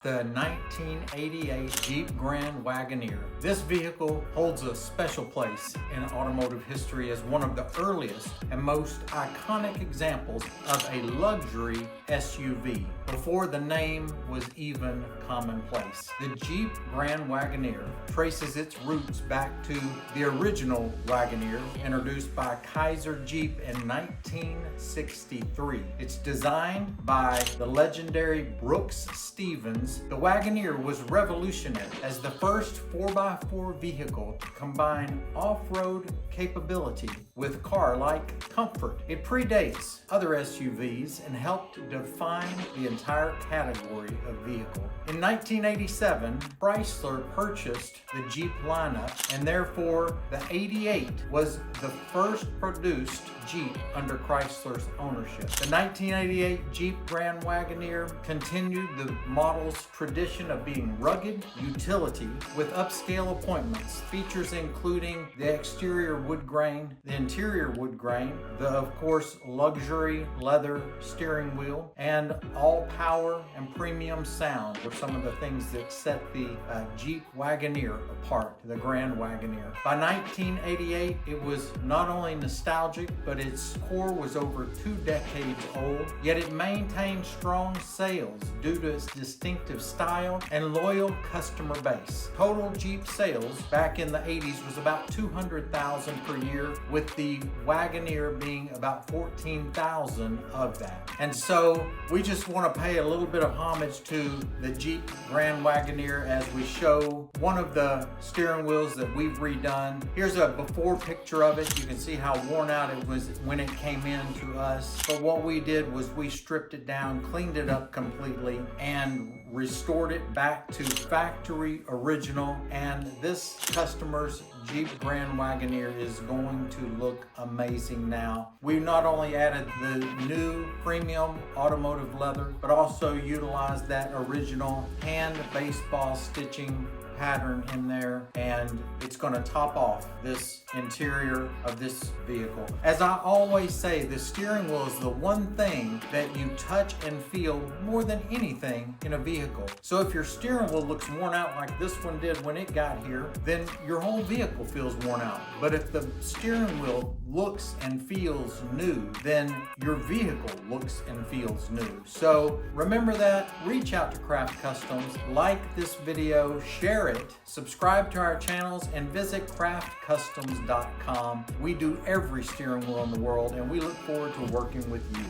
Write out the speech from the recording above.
The 1988 Jeep Grand Wagoneer. This vehicle holds a special place in automotive history as one of the earliest and most iconic examples of a luxury SUV before the name was even commonplace. The Jeep Grand Wagoneer traces its roots back to the original Wagoneer introduced by Kaiser Jeep in 1963. It's designed by the legendary Brooks Stevens. The Wagoneer was revolutionary as the first 4x4 vehicle to combine off-road capability with car-like comfort. It predates other SUVs and helped define the entire category of vehicle. In 1987, Chrysler purchased the Jeep lineup, and therefore the 88 was the first produced Jeep under Chrysler's ownership. The 1988 Jeep Grand Wagoneer continued the model's tradition of being rugged utility with upscale appointments. Features including the exterior wood grain, the interior wood grain, the of course luxury leather steering wheel, and all power and premium sound were some of the things that set the Jeep Wagoneer apart, the Grand Wagoneer. By 1988, it was not only nostalgic, but its core was over 2 decades old, yet it maintained strong sales due to its distinctive style and loyal customer base. Total Jeep sales back in the 80s was about 200,000 per year, with the Wagoneer being about 14,000 of that. And so we just want to pay a little bit of homage to the Jeep Grand Wagoneer as we show one of the steering wheels that we've redone. Here's a before picture of it. You can see how worn out it was when it came in to us. But what we did was we stripped it down, cleaned it up completely, and restored it back to factory original. And this customer's Jeep Grand Wagoneer is going to look amazing now. We not only added the new premium automotive leather, but also utilized that original hand baseball stitching pattern in there, and it's going to top off this interior of this vehicle. As I always say, the steering wheel is the one thing that you touch and feel more than anything in a vehicle. So if your steering wheel looks worn out like this one did when it got here, then your whole vehicle feels worn out. But if the steering wheel looks and feels new, then your vehicle looks and feels new. So remember that. Reach out to Craft Customs, like this video, share it, subscribe to our channels, and visit craftcustoms.com. We do every steering wheel in the world, and we look forward to working with you.